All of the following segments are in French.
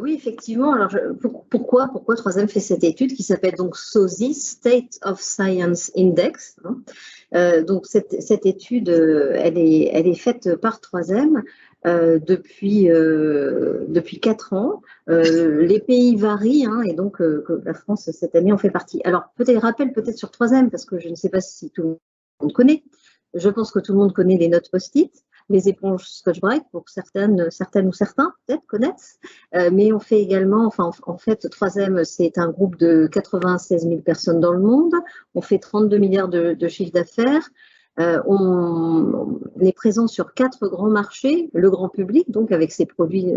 Oui, effectivement. Alors, pourquoi Troisième fait cette étude qui s'appelle donc SOSI, State of Science Index, hein. Donc, cette étude, elle est faite par Troisième depuis 4 ans. Les pays varient, hein, et donc que la France, cette année, en fait partie. Alors, rappel peut-être sur Troisième, parce que je ne sais pas si tout le monde connaît. Je pense que tout le monde connaît les notes post-it. Les éponges Scotch-Brite, pour certaines ou certains peut-être connaissent, mais on fait également, enfin en fait, Troisième, c'est un groupe de 96 000 personnes dans le monde, on fait 32 milliards de chiffre d'affaires, on est présent sur 4 grands marchés, le grand public, donc avec ses produits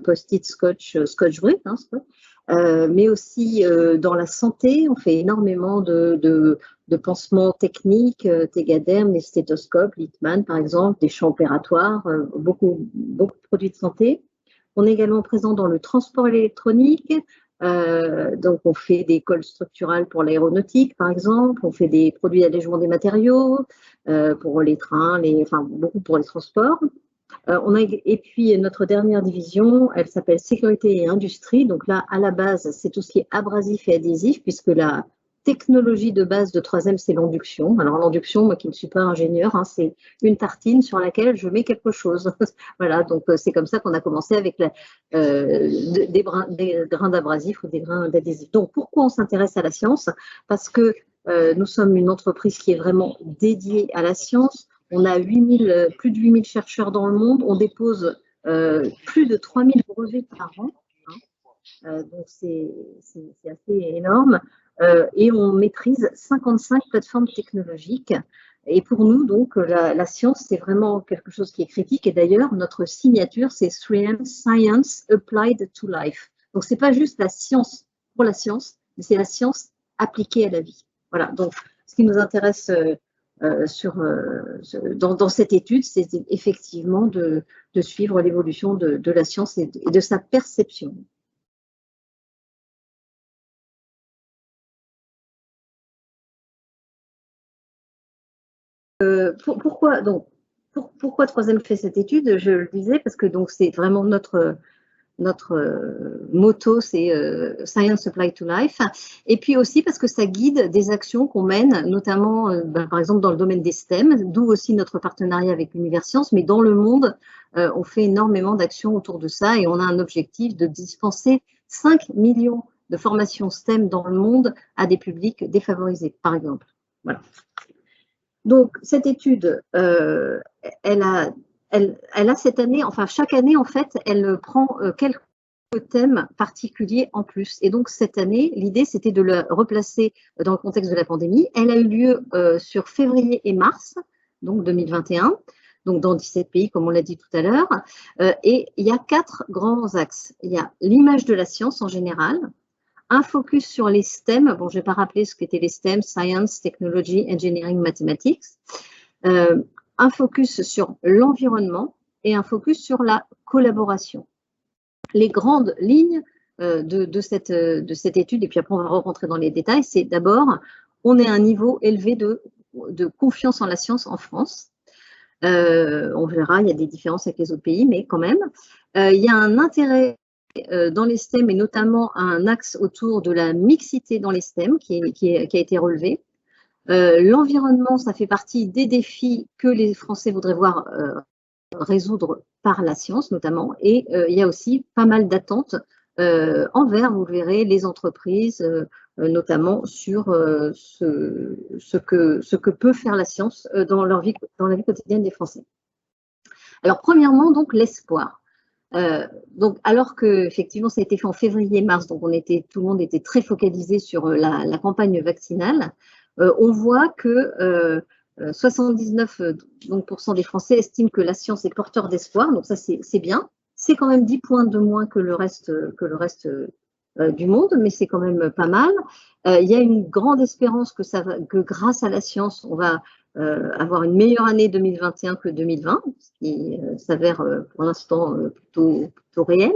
post-it, Scotch-Brite, hein, mais aussi dans la santé, on fait énormément de pansements techniques, Tegaderm, les stéthoscopes, Littmann par exemple, des champs opératoires, beaucoup de produits de santé. On est également présent dans le transport électronique, donc on fait des cols structurales pour l'aéronautique par exemple, on fait des produits d'allègement des matériaux pour les trains, enfin beaucoup pour les transports. Et puis notre dernière division, elle s'appelle sécurité et industrie. Donc là, à la base, c'est tout ce qui est abrasif et adhésif, puisque la technologie de base de Troisième, c'est l'induction. Alors l'induction, moi qui ne suis pas ingénieure, hein, c'est une tartine sur laquelle je mets quelque chose. Voilà, donc c'est comme ça qu'on a commencé avec des grains d'abrasif ou des grains d'adhésif. Donc pourquoi on s'intéresse à la science? Parce que nous sommes une entreprise qui est vraiment dédiée à la science. On a plus de 8000 chercheurs dans le monde. On dépose plus de 3000 brevets par an. Hein. Donc, c'est assez énorme. Et on maîtrise 55 plateformes technologiques. Et pour nous, donc, la science, c'est vraiment quelque chose qui est critique. Et d'ailleurs, notre signature, c'est 3M Science Applied to Life. Donc, ce n'est pas juste la science pour la science, mais c'est la science appliquée à la vie. Voilà. Donc, ce qui nous intéresse dans cette étude, c'est effectivement de suivre l'évolution de la science et de sa perception. Pourquoi Troisième fait cette étude? Je le disais parce que donc c'est vraiment notre motto, c'est Science Applied to Life. Et puis aussi parce que ça guide des actions qu'on mène, notamment par exemple dans le domaine des STEM, d'où aussi notre partenariat avec Universcience, mais dans le monde, on fait énormément d'actions autour de ça et on a un objectif de dispenser 5 millions de formations STEM dans le monde à des publics défavorisés, par exemple. Voilà. Donc, cette étude, elle a cette année, enfin chaque année, en fait, elle prend quelques thèmes particuliers en plus. Et donc, cette année, l'idée, c'était de le replacer dans le contexte de la pandémie. Elle a eu lieu sur février et mars, donc 2021, donc dans 17 pays, comme on l'a dit tout à l'heure. Et il y a 4 grands axes. Il y a l'image de la science en général, un focus sur les STEM. Bon, je ne vais pas rappeler ce qu'étaient les STEM, Science, Technology, Engineering, Mathematics. Un focus sur l'environnement et un focus sur la collaboration. Les grandes lignes de cette étude, et puis après on va rentrer dans les détails, c'est d'abord, on est à un niveau élevé de confiance en la science en France. On verra, il y a des différences avec les autres pays, mais quand même. Il y a un intérêt dans les STEM et notamment un axe autour de la mixité dans les STEM qui a été relevé. L'environnement, ça fait partie des défis que les Français voudraient voir résoudre par la science notamment, et il y a aussi pas mal d'attentes envers, vous verrez, les entreprises, notamment sur ce que peut faire la science dans la vie quotidienne des Français. Alors premièrement, donc l'espoir. Donc, alors que effectivement, ça a été fait en février-mars, donc tout le monde était très focalisé sur la campagne vaccinale. On voit que 79% des Français estiment que la science est porteur d'espoir, donc ça c'est bien. C'est quand même 10 points de moins que le reste du monde, mais c'est quand même pas mal. Il y a une grande espérance que grâce à la science, on va avoir une meilleure année 2021 que 2020, ce qui s'avère pour l'instant plutôt réel.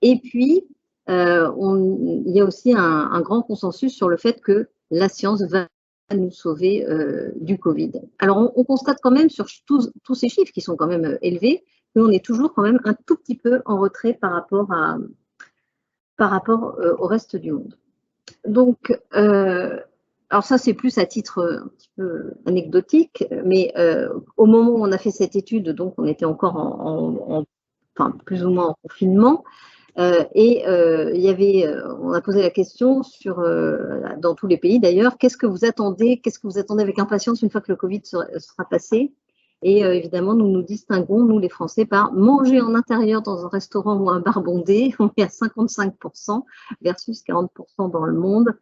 Et puis, il y a aussi un grand consensus sur le fait que la science va nous sauver du Covid. Alors, on constate quand même sur tous ces chiffres qui sont quand même élevés, qu'on est toujours quand même un tout petit peu en retrait par rapport au reste du monde. Donc, alors ça, c'est plus à titre un petit peu anecdotique, mais au moment où on a fait cette étude, donc on était encore enfin, plus ou moins en confinement, on a posé la question dans tous les pays d'ailleurs, qu'est-ce que vous attendez avec impatience une fois que le Covid sera passé? Et évidemment, nous distinguons, nous les Français, par manger en intérieur dans un restaurant ou un bar bondé, on est à 55% versus 40% dans le monde.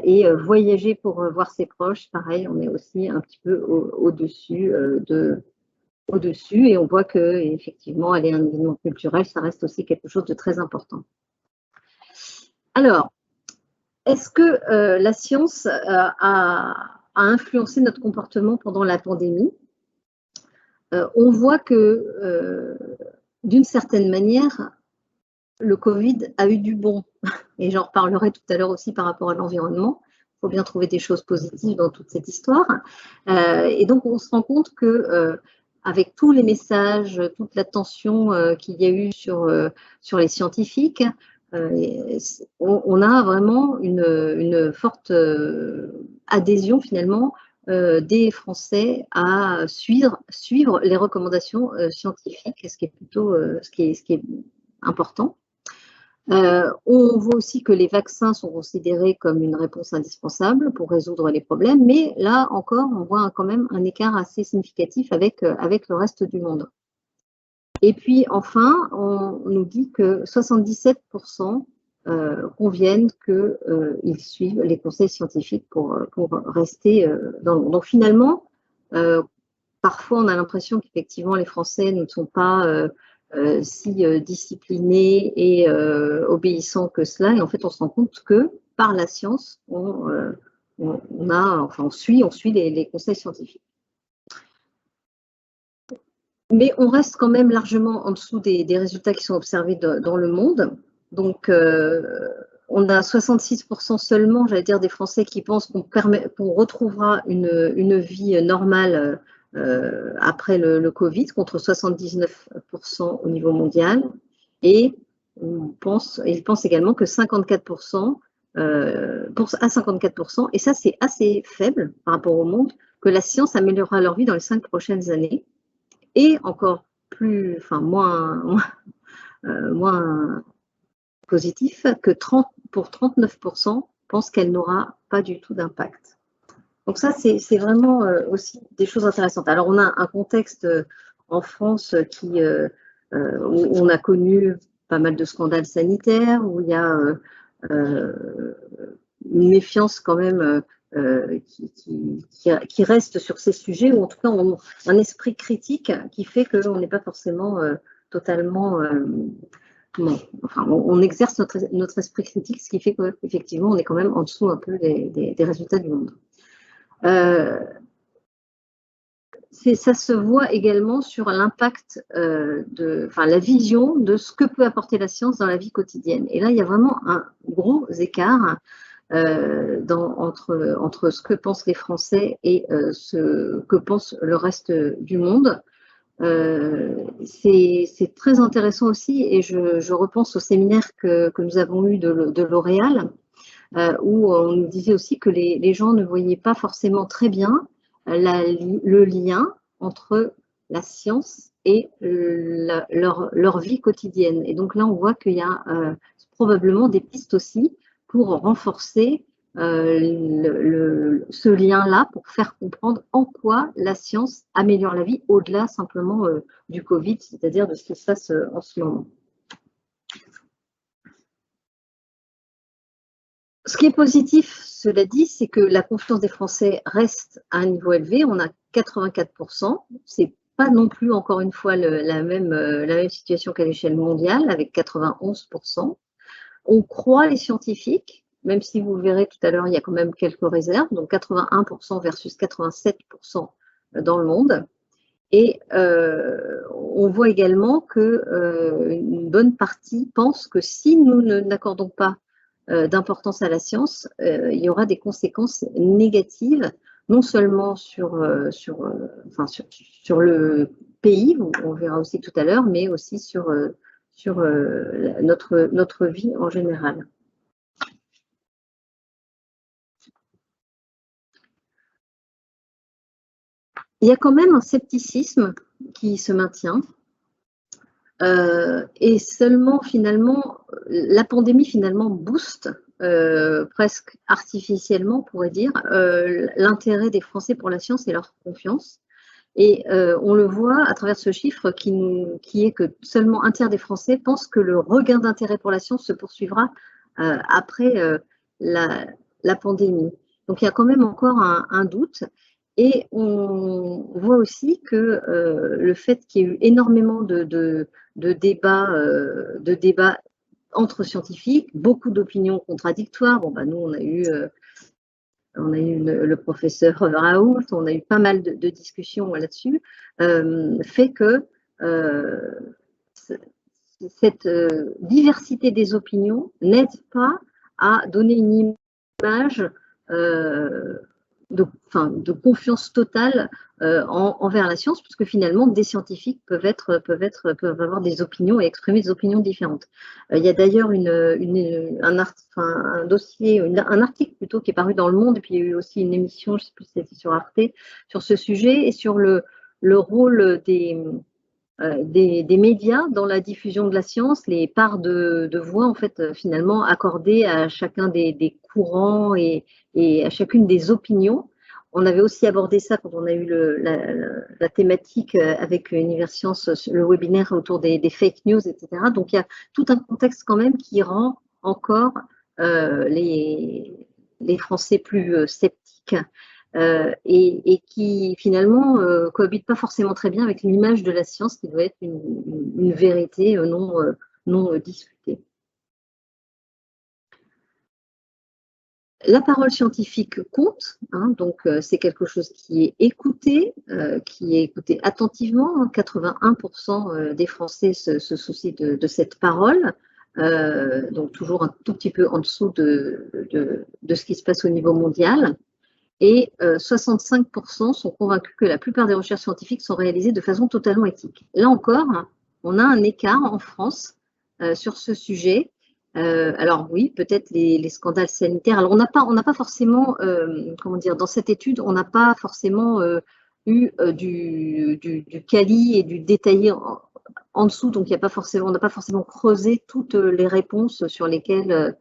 Et voyager pour voir ses proches, pareil, on est aussi un petit peu au-dessus et on voit que effectivement aller à un événement culturel, ça reste aussi quelque chose de très important. Alors, est-ce que la science a influencé notre comportement pendant la pandémie? On voit que d'une certaine manière, le Covid a eu du bon, et j'en reparlerai tout à l'heure aussi par rapport à l'environnement. Il faut bien trouver des choses positives dans toute cette histoire. Et donc, on se rend compte que avec tous les messages, toute l'attention qu'il y a eu sur les scientifiques, on a vraiment une forte adhésion finalement des Français à suivre les recommandations scientifiques, ce qui est plutôt ce qui est important. On voit aussi que les vaccins sont considérés comme une réponse indispensable pour résoudre les problèmes, mais là encore, on voit quand même un écart assez significatif avec le reste du monde. Et puis enfin, on nous dit que 77% conviennent qu'ils suivent les conseils scientifiques pour rester dans le monde. Donc finalement, parfois on a l'impression qu'effectivement les Français ne sont pas si disciplinés et obéissants que cela. Et en fait, on se rend compte que par la science, on suit les conseils scientifiques. Mais on reste quand même largement en dessous des résultats qui sont observés dans le monde. Donc, on a 66% seulement, j'allais dire, des Français qui pensent qu'on retrouvera une vie normale après le Covid, contre 79% au niveau mondial. Et ils pensent également que 54%, à 54%, et ça c'est assez faible par rapport au monde, que la science améliorera leur vie dans les 5 prochaines années. Et encore moins positif, que pour 39% pensent qu'elle n'aura pas du tout d'impact. Donc ça, c'est vraiment aussi des choses intéressantes. Alors, on a un contexte en France où on a connu pas mal de scandales sanitaires, où il y a une méfiance quand même qui reste sur ces sujets, ou en tout cas un esprit critique qui fait qu'on n'est pas forcément totalement... on exerce notre esprit critique, ce qui fait qu'effectivement, on est quand même en dessous un peu des résultats du monde. Ça se voit également sur l'impact la vision de ce que peut apporter la science dans la vie quotidienne. Et là, il y a vraiment un gros écart entre ce que pensent les Français et ce que pense le reste du monde. C'est très intéressant aussi, et je repense au séminaire que nous avons eu de L'Oréal, où on nous disait aussi que les gens ne voyaient pas forcément très bien le lien entre la science et leur vie quotidienne. Et donc là, on voit qu'il y a probablement des pistes aussi pour renforcer ce lien-là, pour faire comprendre en quoi la science améliore la vie au-delà simplement du Covid, c'est-à-dire de ce qui se passe en ce moment. Ce qui est positif, cela dit, c'est que la confiance des Français reste à un niveau élevé. On a 84%. C'est pas non plus, encore une fois, la même situation qu'à l'échelle mondiale, avec 91%. on croit les scientifiques, même si vous le verrez tout à l'heure, il y a quand même quelques réserves, donc 81% versus 87% dans le monde. Et on voit également qu'une bonne partie pense que si nous n'accordons pas d'importance à la science, il y aura des conséquences négatives, non seulement sur le pays, on verra aussi tout à l'heure, mais aussi sur notre vie en général. Il y a quand même un scepticisme qui se maintient. Et seulement finalement, la pandémie finalement booste presque artificiellement, on pourrait dire, l'intérêt des Français pour la science et leur confiance. Et on le voit à travers ce chiffre qui est que seulement un tiers des Français pensent que le regain d'intérêt pour la science se poursuivra après la pandémie. Donc il y a quand même encore un doute. Et on voit aussi que le fait qu'il y ait eu énormément de débats entre scientifiques, beaucoup d'opinions contradictoires. Bon, bah, nous, on a eu le professeur Raoult, on a eu pas mal de discussions là-dessus, fait que cette diversité des opinions n'aide pas à donner une image de confiance totale envers la science, parce que finalement, des scientifiques peuvent avoir des opinions et exprimer des opinions différentes. Il y a d'ailleurs un article plutôt qui est paru dans Le Monde, et puis il y a eu aussi une émission, je ne sais plus si c'était sur Arte, sur ce sujet et sur le rôle des médias dans la diffusion de la science, les parts de voix en fait finalement accordées à chacun des courants et à chacune des opinions. On avait aussi abordé ça quand on a eu la thématique avec Universcience, le webinaire autour des fake news, etc. Donc il y a tout un contexte quand même qui rend encore les Français plus sceptiques. Et qui finalement cohabite pas forcément très bien avec l'image de la science qui doit être une vérité non discutée. La parole scientifique compte, hein, donc c'est quelque chose qui est écouté attentivement. 81% des Français se soucient de cette parole, donc toujours un tout petit peu en dessous de ce qui se passe au niveau mondial. Et 65% sont convaincus que la plupart des recherches scientifiques sont réalisées de façon totalement éthique. Là encore, on a un écart en France sur ce sujet. Alors oui, peut-être les scandales sanitaires. Alors on n'a pas forcément, dans cette étude, on n'a pas forcément eu du quali et du détaillé en dessous, donc on n'a pas forcément creusé toutes les réponses sur lesquelles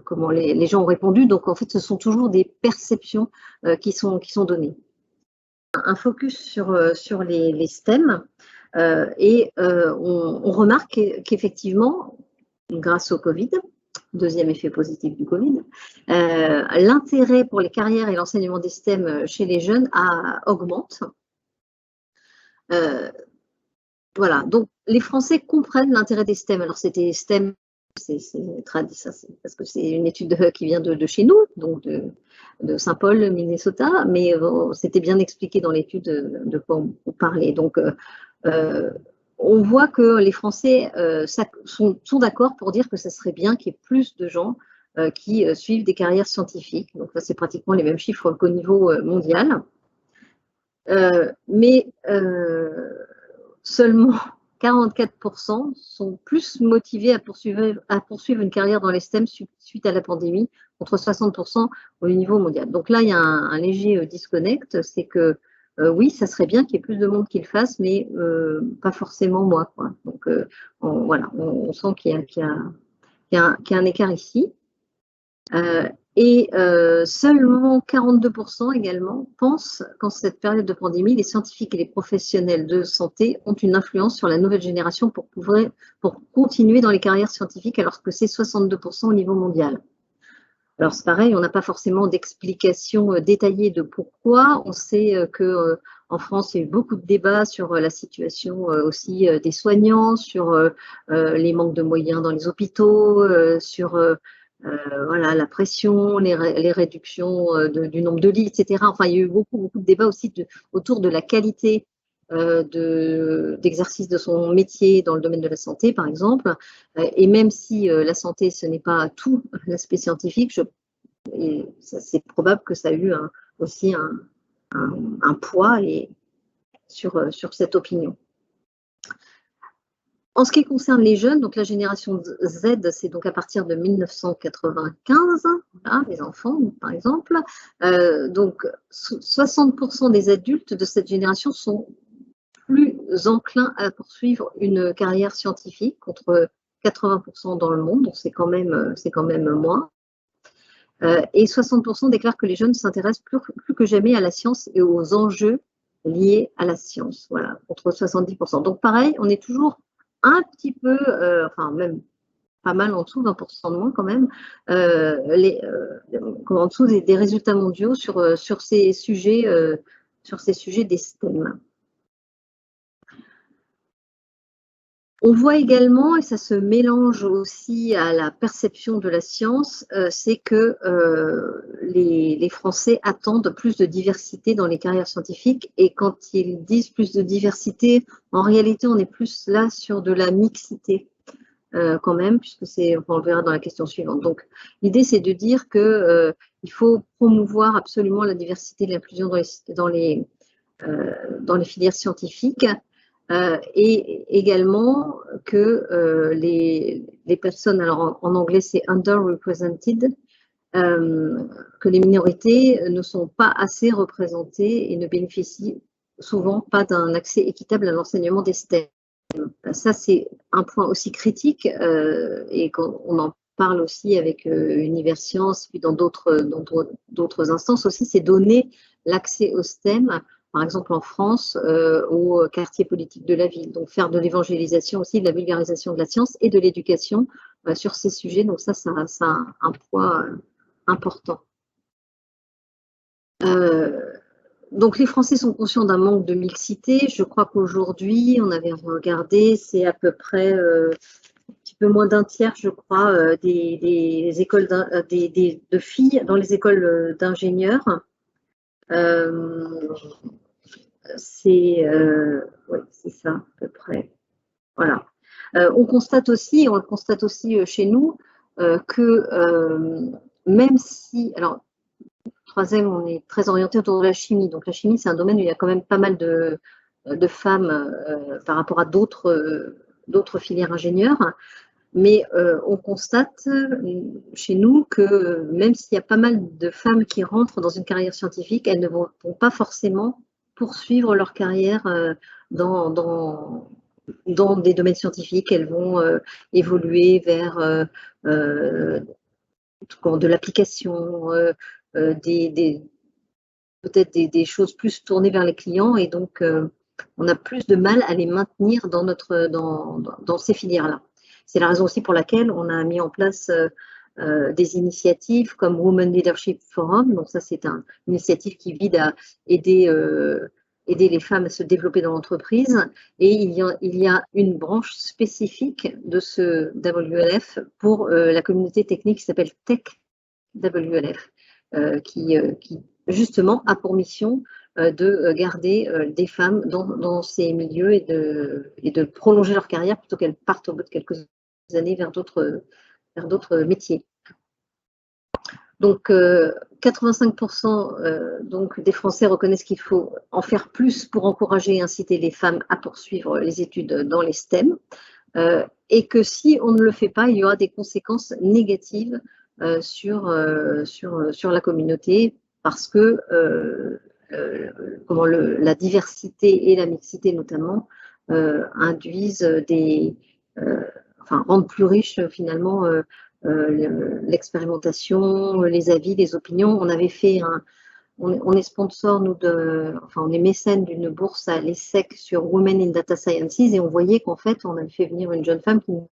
comment les gens ont répondu. Donc, en fait, ce sont toujours des perceptions qui sont données. Un focus sur les STEM et on remarque qu'effectivement, grâce au Covid, deuxième effet positif du Covid, l'intérêt pour les carrières et l'enseignement des STEM chez les jeunes augmente. Voilà, donc les Français comprennent l'intérêt des STEM. Alors, c'était STEM. Parce que c'est une étude qui vient de chez nous, donc de Saint-Paul, Minnesota, mais c'était bien expliqué dans l'étude de quoi on parlait. Donc, on voit que les Français sont d'accord pour dire que ça serait bien qu'il y ait plus de gens qui suivent des carrières scientifiques. Donc, c'est pratiquement les mêmes chiffres qu'au niveau mondial. Mais seulement 44% sont plus motivés à poursuivre une carrière dans les STEM suite à la pandémie, contre 60% au niveau mondial. Donc là, il y a un léger disconnect, c'est que oui, ça serait bien qu'il y ait plus de monde qui le fasse, mais pas forcément moi, quoi. Donc voilà, on sent qu'il y a un écart ici. Et seulement 42% également pensent qu'en cette période de pandémie, les scientifiques et les professionnels de santé ont une influence sur la nouvelle génération pour continuer dans les carrières scientifiques, alors que c'est 62% au niveau mondial. Alors c'est pareil, on n'a pas forcément d'explication détaillée de pourquoi. On sait que En France, il y a eu beaucoup de débats sur la situation aussi des soignants, sur les manques de moyens dans les hôpitaux, sur voilà, la pression, les réductions du nombre de lits, etc. Enfin, il y a eu beaucoup de débats aussi autour de la qualité d'exercice de son métier dans le domaine de la santé, par exemple. Et même si la santé, ce n'est pas tout l'aspect scientifique, c'est probable que ça a eu aussi un poids sur cette opinion. En ce qui concerne les jeunes, donc la génération Z, c'est donc à partir de 1995, voilà, les enfants par exemple. Donc 60% des adultes de cette génération sont plus enclins à poursuivre une carrière scientifique, contre 80% dans le monde, donc c'est quand même moins. Et 60% déclarent que les jeunes s'intéressent plus que jamais à la science et aux enjeux liés à la science, voilà, contre 70%. Donc pareil, on est toujours un petit peu, enfin même pas mal en dessous, 20% de moins quand même, en dessous des résultats mondiaux sur ces sujets des STEM. On voit également, et ça se mélange aussi à la perception de la science, c'est que les Français attendent plus de diversité dans les carrières scientifiques, et quand ils disent plus de diversité, en réalité, on est plus là sur de la mixité quand même, puisque on le verra dans la question suivante. Donc, l'idée, c'est de dire que il faut promouvoir absolument la diversité et l'inclusion dans les filières scientifiques. Et également que les personnes, alors en anglais c'est underrepresented, que les minorités ne sont pas assez représentées et ne bénéficient souvent pas d'un accès équitable à l'enseignement des STEM. Ça, c'est un point aussi critique, et quand on en parle aussi avec Univers Sciences, puis dans d'autres instances aussi, c'est donner l'accès au STEM, par exemple en France, aux quartiers politiques de la ville. Donc faire de l'évangélisation aussi, de la vulgarisation de la science et de l'éducation sur ces sujets. Donc ça a un poids important. Donc les Français sont conscients d'un manque de mixité. Je crois qu'aujourd'hui, on avait regardé, c'est à peu près un petit peu moins d'un tiers, je crois, des écoles de filles dans les écoles d'ingénieurs. C'est ça à peu près. Voilà. On le constate aussi chez nous, que même si, alors troisième, on est très orienté autour de la chimie. Donc la chimie, c'est un domaine où il y a quand même pas mal de femmes par rapport à d'autres filières ingénieurs. Mais on constate chez nous que même s'il y a pas mal de femmes qui rentrent dans une carrière scientifique, elles ne vont pas forcément poursuivre leur carrière dans des domaines scientifiques. Elles vont évoluer vers de l'application, peut-être des choses plus tournées vers les clients, et donc on a plus de mal à les maintenir dans ces filières-là. C'est la raison aussi pour laquelle on a mis en place des initiatives comme Women Leadership Forum. Donc ça, c'est une initiative qui vise à aider les femmes à se développer dans l'entreprise. Et il y a une branche spécifique de ce WLF pour la communauté technique qui s'appelle Tech WLF, qui justement a pour mission de garder des femmes dans ces milieux et de prolonger leur carrière plutôt qu'elles partent au bout de quelques années vers d'autres métiers. Donc 85% donc des Français reconnaissent qu'il faut en faire plus pour encourager et inciter les femmes à poursuivre les études dans les STEM, et que si on ne le fait pas, il y aura des conséquences négatives sur la communauté, parce que la diversité et la mixité notamment induisent rendent plus riche finalement l'expérimentation, les avis, les opinions. On avait fait on est sponsor, on est mécène d'une bourse à l'ESSEC sur Women in Data Sciences, et on voyait qu'en fait, on avait fait venir une jeune femme qui nous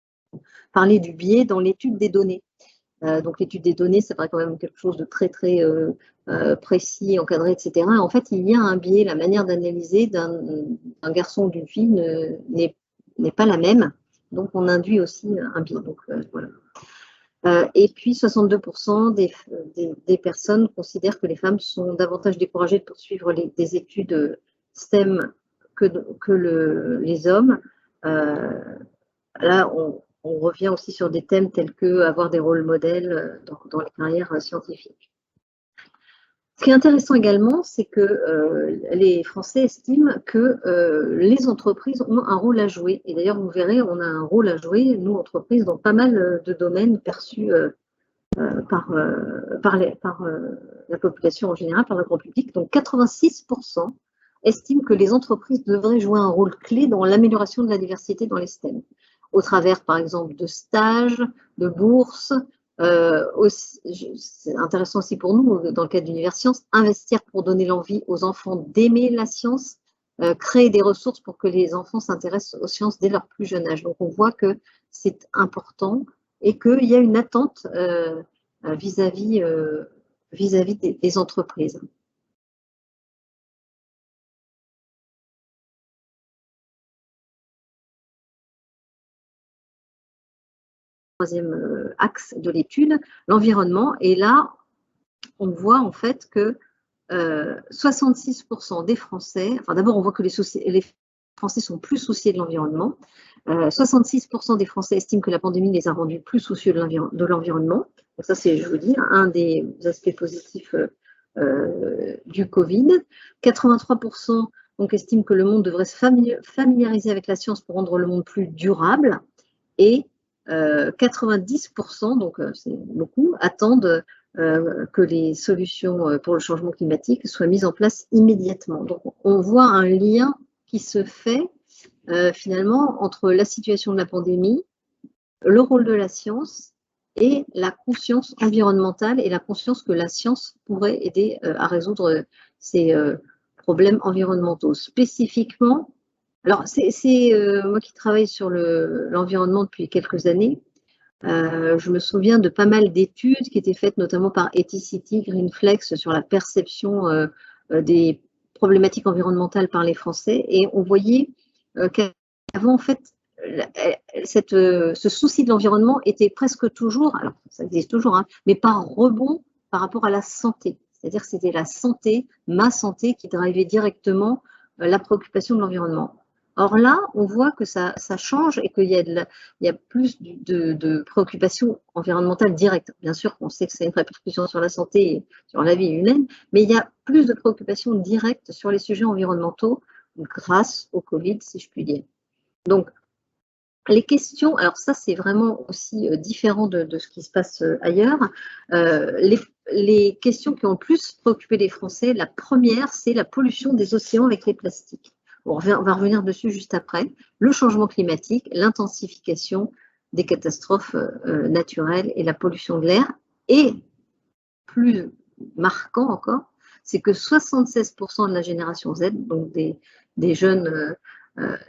parlait du biais dans l'étude des données. Donc l'étude des données, ça paraît quand même quelque chose de très très précis, encadré, etc. En fait, il y a un biais, la manière d'analyser d'un garçon ou d'une fille n'est pas la même. Donc on induit aussi un biais. Donc voilà. Et puis 62% des personnes considèrent que les femmes sont davantage découragées de poursuivre des études STEM que les hommes. Là, on revient aussi sur des thèmes tels que avoir des rôles modèles dans les carrières scientifiques. Ce qui est intéressant également, c'est que les Français estiment que les entreprises ont un rôle à jouer. Et d'ailleurs, vous verrez, on a un rôle à jouer, nous, entreprises, dans pas mal de domaines perçus par la population en général, par le grand public. Donc 86% estiment que les entreprises devraient jouer un rôle clé dans l'amélioration de la diversité dans les STEM, au travers, par exemple, de stages, de bourses. C'est intéressant aussi pour nous, dans le cadre d'Univers Sciences, investir pour donner l'envie aux enfants d'aimer la science, créer des ressources pour que les enfants s'intéressent aux sciences dès leur plus jeune âge. Donc on voit que c'est important et qu'il y a une attente vis-à-vis des entreprises. Troisième axe de l'étude, l'environnement. Et là, on voit en fait que 66% des Français, enfin d'abord on voit que les Français sont plus souciés de l'environnement. 66% des Français estiment que la pandémie les a rendus plus soucieux de l'environnement. Donc ça, c'est, je vous dis, un des aspects positifs du Covid. 83% donc, estiment que le monde devrait se familiariser avec la science pour rendre le monde plus durable. Et 90%, donc c'est beaucoup, attendent que les solutions pour le changement climatique soient mises en place immédiatement. Donc on voit un lien qui se fait finalement entre la situation de la pandémie, le rôle de la science et la conscience environnementale et la conscience que la science pourrait aider à résoudre ces problèmes environnementaux. Spécifiquement, alors c'est moi qui travaille sur l'environnement depuis quelques années, je me souviens de pas mal d'études qui étaient faites notamment par Ethicity, Greenflex sur la perception des problématiques environnementales par les Français, et on voyait qu'avant en fait ce souci de l'environnement était presque toujours, alors ça existe toujours, hein, mais par rebond par rapport à la santé. C'est-à-dire que c'était la santé, ma santé, qui drivait directement la préoccupation de l'environnement. Or là, on voit que ça change et qu'il y a plus de préoccupations environnementales directes. Bien sûr qu'on sait que ça a une répercussion sur la santé et sur la vie humaine, mais il y a plus de préoccupations directes sur les sujets environnementaux grâce au Covid, si je puis dire. Donc, les questions, alors ça c'est vraiment aussi différent de ce qui se passe ailleurs. Les questions qui ont le plus préoccupé les Français, la première, c'est la pollution des océans avec les plastiques. On va revenir dessus juste après. Le changement climatique, l'intensification des catastrophes naturelles et la pollution de l'air. Et plus marquant encore, c'est que 76% de la génération Z, donc des jeunes à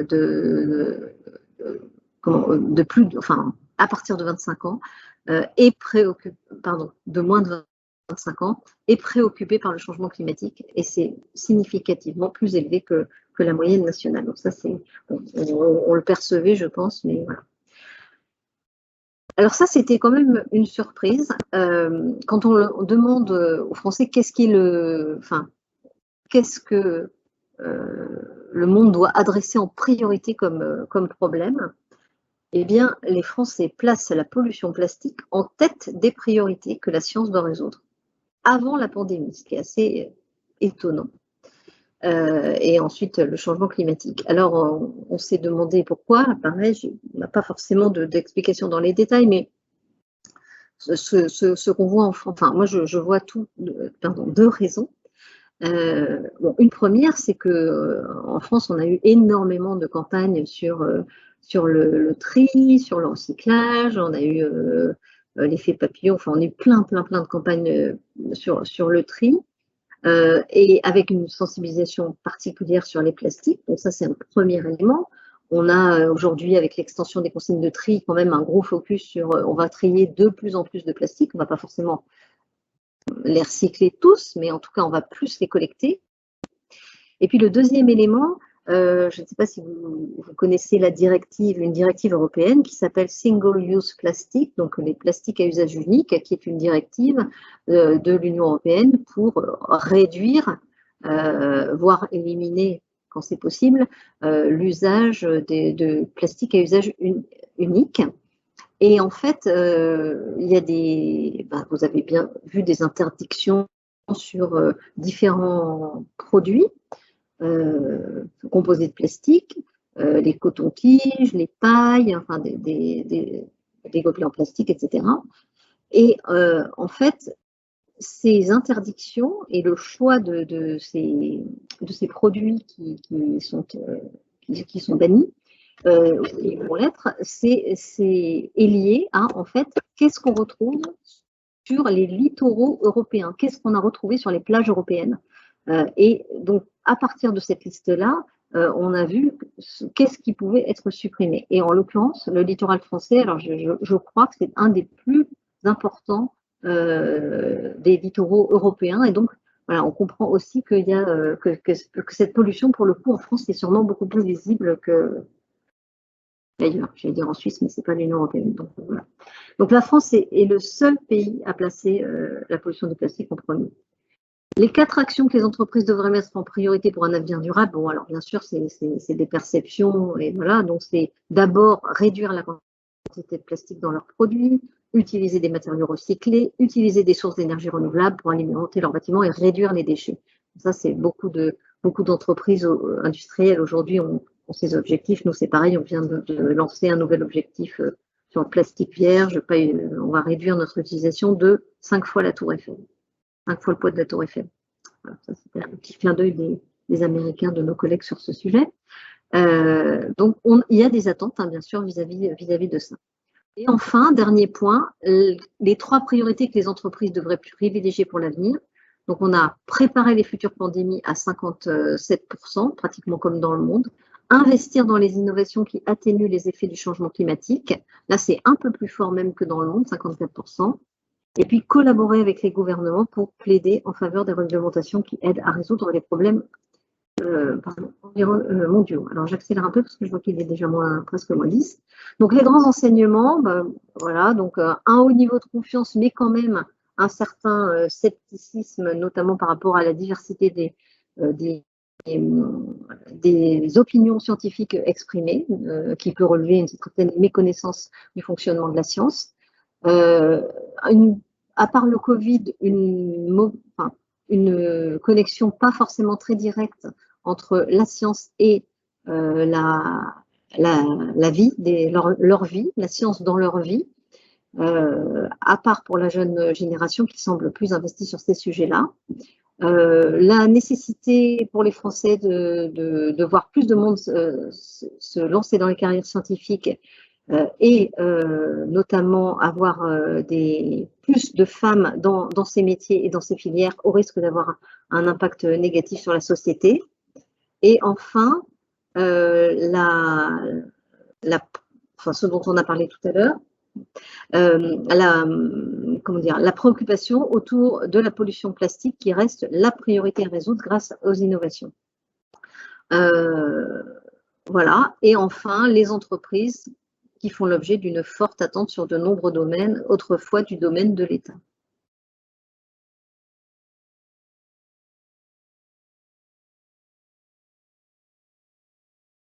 partir de 25 ans, de moins de 25 ans, est préoccupé par le changement climatique, et c'est significativement plus élevé que la moyenne nationale. Donc ça, on le percevait, je pense, mais voilà. Alors ça, c'était quand même une surprise. Quand on demande aux Français qu'est-ce que le monde doit adresser en priorité comme problème, eh bien, les Français placent la pollution plastique en tête des priorités que la science doit résoudre avant la pandémie, ce qui est assez étonnant. Et ensuite, le changement climatique. Alors, on s'est demandé pourquoi. Pareil, on n'a pas forcément d'explication dans les détails, mais ce qu'on voit enfin, moi, je vois deux raisons. Une première, c'est qu'en France, on a eu énormément de campagnes sur le tri, sur le recyclage, on a eu l'effet papillon, enfin on a eu plein de campagnes sur le tri, et avec une sensibilisation particulière sur les plastiques. Donc ça, c'est un premier élément. On a aujourd'hui, avec l'extension des consignes de tri, quand même un gros focus sur on va trier de plus en plus de plastique. On ne va pas forcément les recycler tous, mais en tout cas, on va plus les collecter. Et puis le deuxième élément, je ne sais pas si vous connaissez une directive européenne qui s'appelle Single Use Plastic, donc les plastiques à usage unique, qui est une directive de l'Union européenne pour réduire, voire éliminer, quand c'est possible, l'usage de plastique à usage unique. Et en fait, il y a vous avez bien vu des interdictions sur différents produits composés de plastique, les cotons-tiges, les pailles, enfin des gobelets en plastique, etc. Et en fait, ces interdictions et le choix de ces produits qui sont bannis, qui vont l'être, est lié à, en fait, qu'est-ce qu'on retrouve sur les littoraux européens, qu'est-ce qu'on a retrouvé sur les plages européennes. Et donc, à partir de cette liste-là, on a vu qu'est-ce qui pouvait être supprimé. Et en l'occurrence, le littoral français, alors je crois que c'est un des plus importants des littoraux européens. Et donc, voilà, on comprend aussi qu'il y a, que cette pollution, pour le coup, en France, est sûrement beaucoup plus visible que d'ailleurs. J'allais dire en Suisse, mais ce n'est pas l'Union européenne. Donc, voilà. Donc, la France est le seul pays à placer la pollution du plastique en premier. Les 4 actions que les entreprises devraient mettre en priorité pour un avenir durable, bon, alors bien sûr, c'est des perceptions, et voilà, donc c'est d'abord réduire la quantité de plastique dans leurs produits, utiliser des matériaux recyclés, utiliser des sources d'énergie renouvelables pour alimenter leurs bâtiments et réduire les déchets. Ça, c'est beaucoup d'entreprises industrielles aujourd'hui ont ces objectifs. Nous, c'est pareil, on vient de lancer un nouvel objectif sur le plastique vierge. On va réduire notre utilisation de 5 fois la tour Eiffel. 5 fois le poids de la tour Eiffel. Voilà, ça, c'était un petit clin d'œil des Américains, de nos collègues sur ce sujet. Donc, il y a des attentes, hein, bien sûr, vis-à-vis de ça. Et enfin, dernier point, les 3 priorités que les entreprises devraient privilégier pour l'avenir. Donc, on a préparé les futures pandémies à 57%, pratiquement comme dans le monde. Investir dans les innovations qui atténuent les effets du changement climatique. Là, c'est un peu plus fort même que dans le monde, 54%. Et puis collaborer avec les gouvernements pour plaider en faveur des réglementations qui aident à résoudre les problèmes mondiaux. Alors j'accélère un peu parce que je vois qu'il est déjà presque moins 10. Donc les grands enseignements, voilà, donc un haut niveau de confiance, mais quand même un certain scepticisme, notamment par rapport à la diversité des opinions scientifiques exprimées, qui peut relever une certaine méconnaissance du fonctionnement de la science. À part le Covid, une connexion pas forcément très directe entre la science et la vie, leur vie, la science dans leur vie, à part pour la jeune génération qui semble plus investie sur ces sujets-là. La nécessité pour les Français de voir plus de monde se lancer dans les carrières scientifiques et notamment avoir plus de femmes dans ces métiers et dans ces filières au risque d'avoir un impact négatif sur la société. Et enfin, ce dont on a parlé tout à l'heure, la préoccupation autour de la pollution plastique qui reste la priorité à résoudre grâce aux innovations. Voilà. Et enfin, les entreprises qui font l'objet d'une forte attente sur de nombreux domaines, autrefois du domaine de l'État.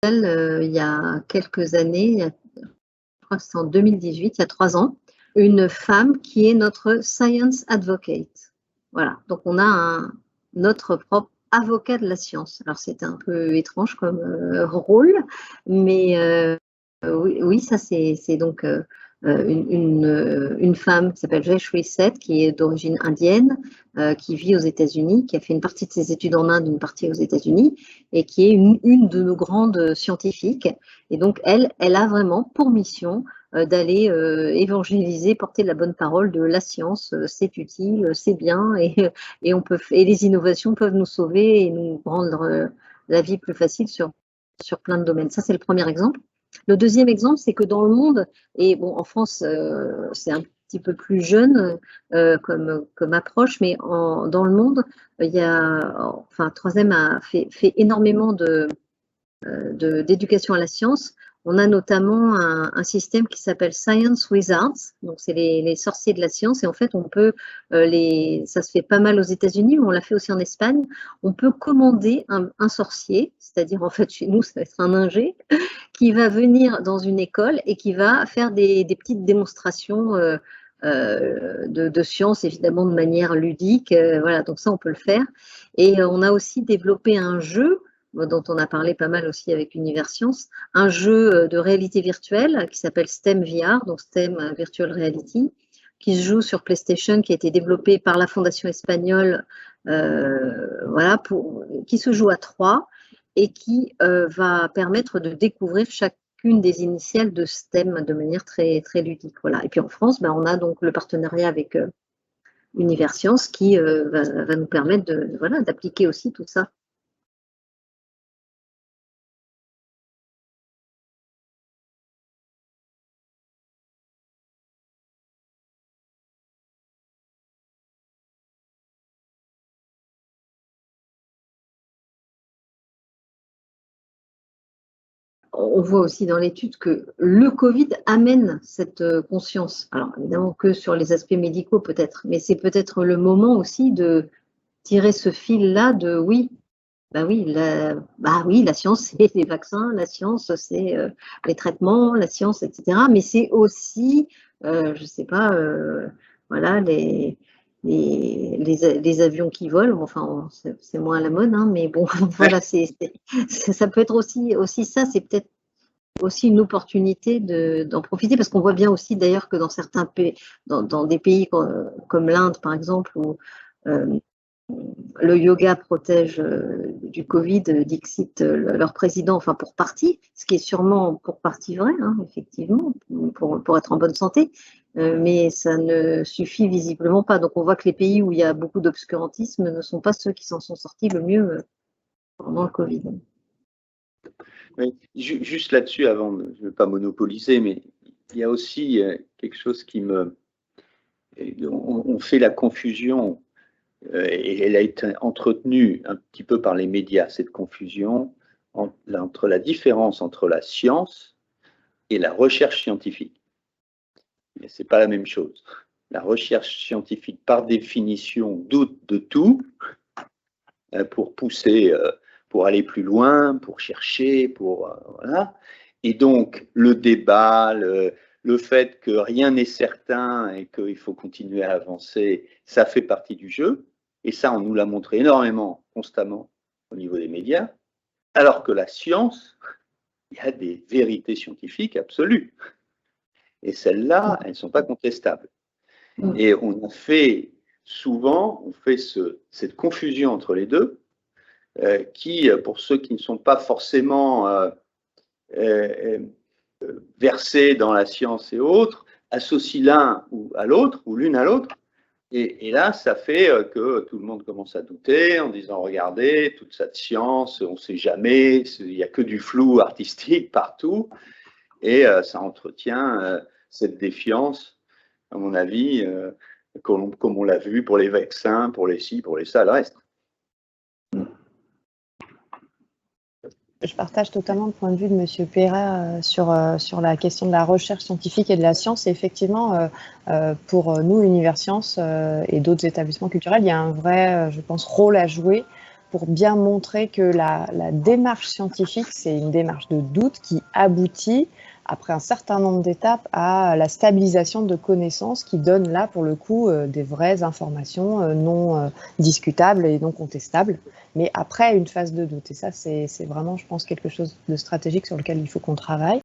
Il y a quelques années, je crois que c'est en 2018, il y a 3 ans, une femme qui est notre science advocate. Voilà, donc on a notre propre avocat de la science. Alors c'est un peu étrange comme rôle, mais oui, ça c'est donc une femme qui s'appelle Jayashree Seth, qui est d'origine indienne, qui vit aux États-Unis, qui a fait une partie de ses études en Inde, une partie aux États-Unis, et qui est une de nos grandes scientifiques. Et donc elle a vraiment pour mission d'aller évangéliser, porter la bonne parole de la science, c'est utile, c'est bien, et les innovations peuvent nous sauver et nous rendre la vie plus facile sur sur plein de domaines. Ça, c'est le premier exemple. Le deuxième exemple, c'est que dans le monde, et bon, en France, c'est un petit peu plus jeune comme approche, mais dans le monde, Troisième a fait énormément d'éducation à la science. On a notamment un système qui s'appelle Science Wizards, donc c'est les sorciers de la science, et en fait on peut, ça se fait pas mal aux États-Unis, mais on l'a fait aussi en Espagne, on peut commander un sorcier, c'est-à-dire en fait chez nous ça va être un ingé, qui va venir dans une école et qui va faire des petites démonstrations de science, évidemment de manière ludique, voilà, donc ça on peut le faire. Et on a aussi développé un jeu dont on a parlé pas mal aussi avec Universcience, un jeu de réalité virtuelle qui s'appelle STEM VR, donc STEM Virtual Reality, qui se joue sur PlayStation, qui a été développé par la Fondation espagnole, voilà, qui se joue à 3 et qui va permettre de découvrir chacune des initiales de STEM de manière très, très ludique. Voilà. Et puis en France, on a donc le partenariat avec Universcience qui va nous permettre d'appliquer aussi tout ça. On voit aussi dans l'étude que le Covid amène cette conscience. Alors évidemment que sur les aspects médicaux peut-être, mais c'est peut-être le moment aussi de tirer ce fil-là de oui, la science c'est les vaccins, la science c'est les traitements, la science, etc. Mais c'est aussi, je sais pas, voilà, les avions qui volent, enfin c'est moins à la mode, hein, mais bon, voilà, ça peut être aussi ça, c'est peut-être aussi une opportunité d'en profiter, parce qu'on voit bien aussi d'ailleurs que dans certains pays, dans des pays comme l'Inde par exemple, où le yoga protège du Covid, dixit leur président, enfin pour partie, ce qui est sûrement pour partie vrai, hein, effectivement, pour être en bonne santé, mais ça ne suffit visiblement pas. Donc on voit que les pays où il y a beaucoup d'obscurantisme ne sont pas ceux qui s'en sont sortis le mieux pendant le Covid. Oui, juste là-dessus, je ne veux pas monopoliser, mais il y a aussi quelque chose qui me... On fait la confusion, et elle a été entretenue un petit peu par les médias, cette confusion entre la différence entre la science et la recherche scientifique. Mais ce n'est pas la même chose. La recherche scientifique, par définition, doute de tout pour pousser... pour aller plus loin, pour chercher, voilà. Et donc, le débat, le fait que rien n'est certain et qu'il faut continuer à avancer, ça fait partie du jeu. Et ça, on nous l'a montré énormément, constamment, au niveau des médias. Alors que la science, il y a des vérités scientifiques absolues. Et celles-là, elles ne sont pas contestables. Et on a fait souvent, cette confusion entre les deux, qui, pour ceux qui ne sont pas forcément versés dans la science et autres, associent l'un à l'autre ou l'une à l'autre. Et là, ça fait que tout le monde commence à douter en disant, regardez, toute cette science, on ne sait jamais, il n'y a que du flou artistique partout. Et ça entretient cette défiance, à mon avis, comme on l'a vu pour les vaccins, pour les ci, pour les ça, le reste. Je partage totalement le point de vue de M. Perra sur la question de la recherche scientifique et de la science. Et effectivement, pour nous, Universcience et d'autres établissements culturels, il y a un vrai, je pense, rôle à jouer pour bien montrer que la démarche scientifique, c'est une démarche de doute qui aboutit, après un certain nombre d'étapes, à la stabilisation de connaissances qui donne là, pour le coup, des vraies informations non discutables et non contestables, mais après une phase de doute. Et ça, c'est vraiment, je pense, quelque chose de stratégique sur lequel il faut qu'on travaille.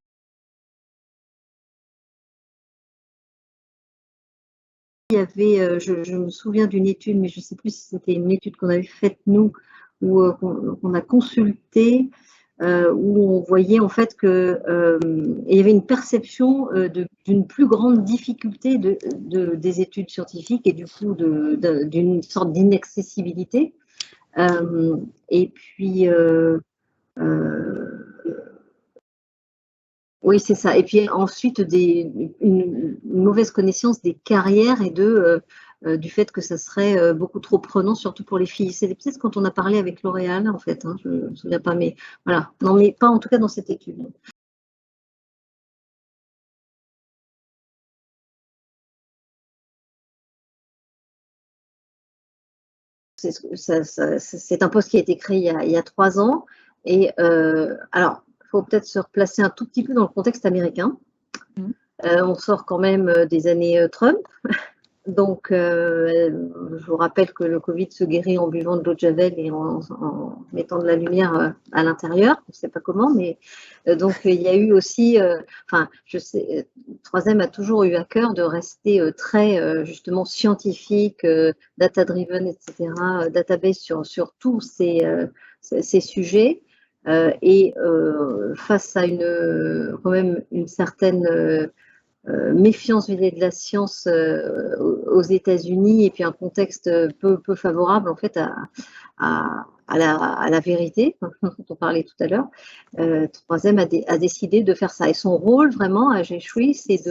Il y avait, je me souviens d'une étude, mais je ne sais plus si c'était une étude qu'on avait faite nous, ou qu'on a consultée, où on voyait en fait que il y avait une perception d'une plus grande difficulté des études scientifiques et du coup d'une sorte d'inaccessibilité. Et puis Oui, c'est ça. Et puis ensuite, une mauvaise connaissance des carrières et du fait que ça serait beaucoup trop prenant, surtout pour les filles. C'est peut-être quand on a parlé avec L'Oréal, en fait, hein, je ne me souviens pas, mais voilà. Non, mais pas en tout cas dans cette étude. C'est un poste qui a été créé il y a 3 ans. Et alors, il faut peut-être se replacer un tout petit peu dans le contexte américain. On sort quand même des années Trump. Donc, je vous rappelle que le Covid se guérit en buvant de l'eau de Javel et en mettant de la lumière à l'intérieur. Je ne sais pas comment, mais donc il y a eu aussi, enfin, je sais, 3M a toujours eu à cœur de rester très justement scientifique, data-driven, etc., database sur tous ces sujets. Et face à quand même une certaine méfiance vis-à-vis de la science aux États-Unis et puis un contexte peu favorable en fait à la vérité dont on parlait tout à l'heure. 3M a décidé de faire ça. Et son rôle vraiment à Jechoui, c'est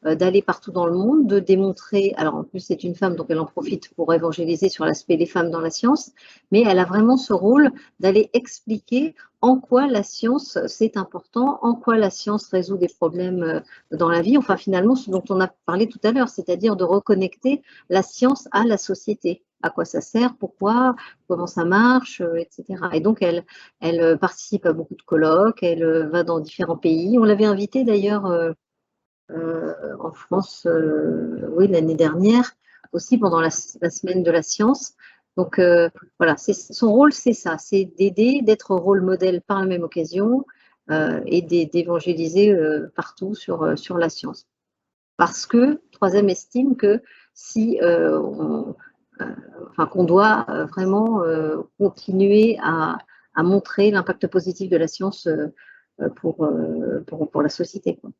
d'aller partout dans le monde, de démontrer, alors en plus c'est une femme donc elle en profite pour évangéliser sur l'aspect des femmes dans la science, mais elle a vraiment ce rôle d'aller expliquer en quoi la science c'est important, en quoi la science résout des problèmes dans la vie, enfin finalement ce dont on a parlé tout à l'heure, c'est-à-dire de reconnecter la science à la société. À quoi ça sert, pourquoi, comment ça marche, etc. Et donc elle participe à beaucoup de colloques, elle va dans différents pays. On l'avait invitée d'ailleurs en France, oui, l'année dernière, aussi pendant la semaine de la science. Donc voilà, son rôle, c'est ça, c'est d'aider, d'être rôle modèle par la même occasion et d'évangéliser partout sur la science. Parce que 3M estime que si qu'on doit vraiment continuer à montrer l'impact positif de la science pour la société, quoi.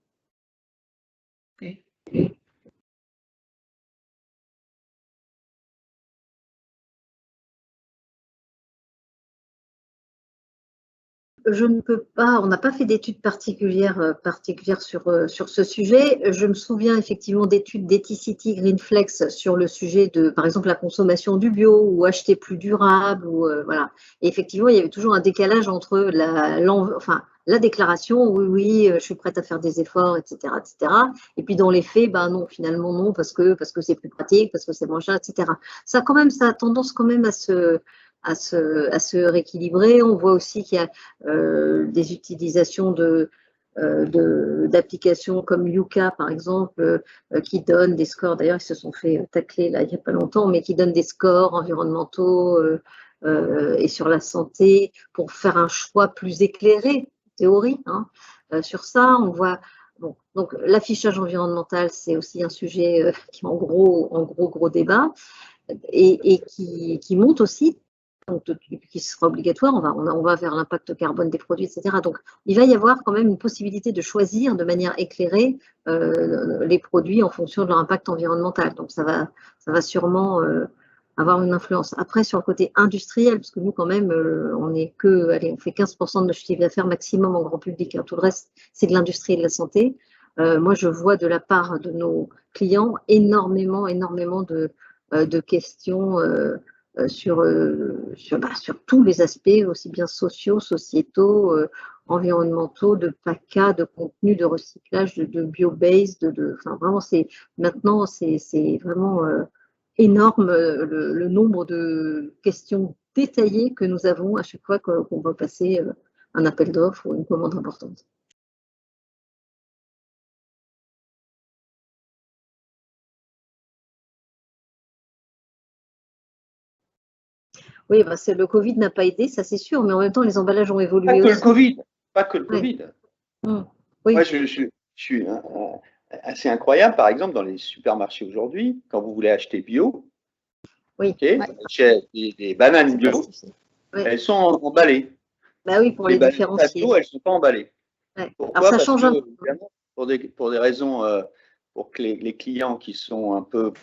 Je ne peux pas, on n'a pas fait d'études particulières sur ce sujet. Je me souviens effectivement d'études d'Ethicity Greenflex sur le sujet de, par exemple, la consommation du bio ou acheter plus durable. Voilà. Et effectivement, il y avait toujours un décalage entre la déclaration, oui, je suis prête à faire des efforts, etc., etc. Et puis dans les faits, ben non, finalement non, parce que c'est plus pratique, parce que c'est moins cher, etc. Ça a tendance quand même à se rééquilibrer. On voit aussi qu'il y a des utilisations d'applications comme Yuka, par exemple, qui donnent des scores. D'ailleurs, ils se sont fait tacler là, il n'y a pas longtemps, mais qui donnent des scores environnementaux et sur la santé pour faire un choix plus éclairé, théorie. Hein. Sur ça, on voit. Bon, donc l'affichage environnemental, c'est aussi un sujet qui est en gros débat et qui monte aussi, donc, qui sera obligatoire, on va vers l'impact carbone des produits, etc. Donc, il va y avoir quand même une possibilité de choisir de manière éclairée les produits en fonction de leur impact environnemental. Donc, ça va sûrement avoir une influence. Après, sur le côté industriel, parce que nous, quand même, on fait 15% de notre chiffre d'affaires maximum en grand public. Hein. Tout le reste, c'est de l'industrie et de la santé. Moi, je vois de la part de nos clients énormément de questions sur tous les aspects, aussi bien sociaux, sociétaux, environnementaux, de PACA, de contenu, de recyclage, de bio-based, enfin vraiment maintenant c'est vraiment énorme le nombre de questions détaillées que nous avons à chaque fois qu'on va passer un appel d'offres ou une commande importante. Oui, bah, le Covid n'a pas aidé, ça c'est sûr, mais en même temps, les emballages ont évolué pas que aussi. Le Covid, pas que le Covid. Mmh. Oui. Moi, je suis assez incroyable, par exemple, dans les supermarchés aujourd'hui, quand vous voulez acheter bio, oui. Des bananes bio, elles sont emballées. Bah oui, pour les différencier. Bio, elles ne sont pas emballées. Ouais. Pourquoi? Alors ça change un peu. Pour des raisons, pour que les clients qui sont un peu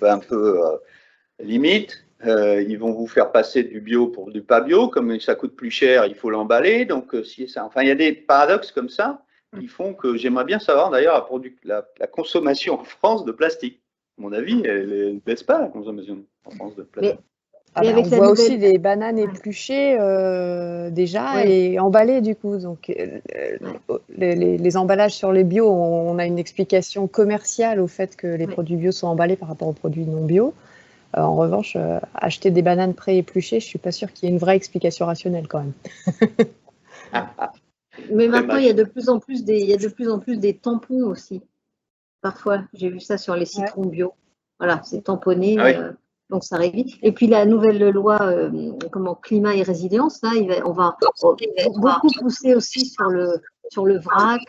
limite, ils vont vous faire passer du bio pour du pas bio, comme ça coûte plus cher, il faut l'emballer. Donc, enfin, il y a des paradoxes comme ça. qui font que j'aimerais bien savoir d'ailleurs la consommation en France de plastique. À mon avis, elle ne baisse pas la consommation en France de plastique. On voit aussi des bananes épluchées déjà et emballées du coup. Donc les emballages sur les bio, on a une explication commerciale au fait que les produits bio sont emballés par rapport aux produits non bio. En revanche, acheter des bananes pré-épluchées, je ne suis pas sûre qu'il y ait une vraie explication rationnelle quand même. Mais maintenant, il y a de plus en plus des tampons aussi. Parfois, j'ai vu ça sur les citrons bio. Voilà, c'est tamponné. Donc ça révise. Et puis la nouvelle loi climat et résilience, là, on va beaucoup pousser aussi sur le vrac,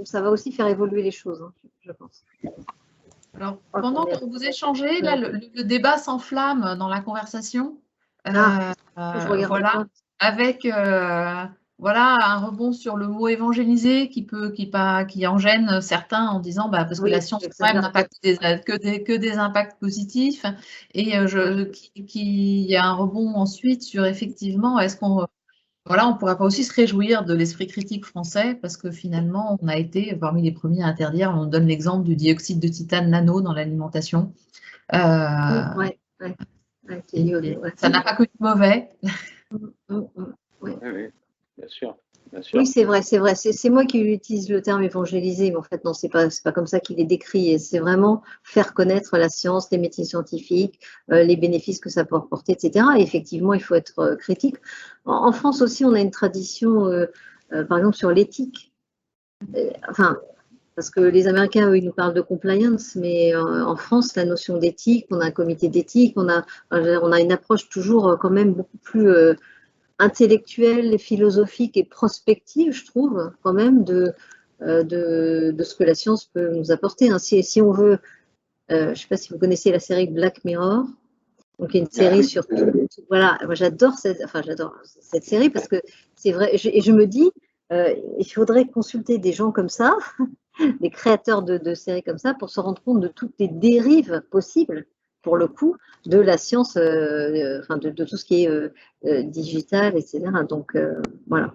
ça va aussi faire évoluer les choses, hein, je pense. Alors, pendant que vous échangez, là, le débat s'enflamme dans la conversation. Voilà, avec un rebond sur le mot évangéliser qui en gêne certains en disant parce que la science quand même n'a pas que des impacts positifs, et qu'il y a un rebond ensuite sur effectivement est-ce qu'on on pourrait pas aussi se réjouir de l'esprit critique français, parce que finalement on a été parmi les premiers à interdire. On donne l'exemple du dioxyde de titane nano dans l'alimentation. Ça n'a pas que du mauvais. Oui, bien sûr. Oui, c'est vrai. C'est moi qui utilise le terme évangéliser, mais en fait, non, c'est pas comme ça qu'il est décrit. C'est vraiment faire connaître la science, les métiers scientifiques, les bénéfices que ça peut apporter, etc. Et effectivement, il faut être critique. En France aussi, on a une tradition, par exemple, sur l'éthique. Parce que les Américains, eux, ils nous parlent de compliance, mais en France, la notion d'éthique, on a un comité d'éthique, on a une approche toujours quand même beaucoup plus intellectuelle, philosophique et prospective, je trouve, quand même, de ce que la science peut nous apporter. Hein. Si on veut, je ne sais pas si vous connaissez la série Black Mirror, donc il y a une série sur tout. Voilà, moi j'adore cette série parce que c'est vrai, et je me dis, il faudrait consulter des gens comme ça, des créateurs de séries comme ça, pour se rendre compte de toutes les dérives possibles, pour le coup, de la science, de tout ce qui est digital, etc. Donc, voilà.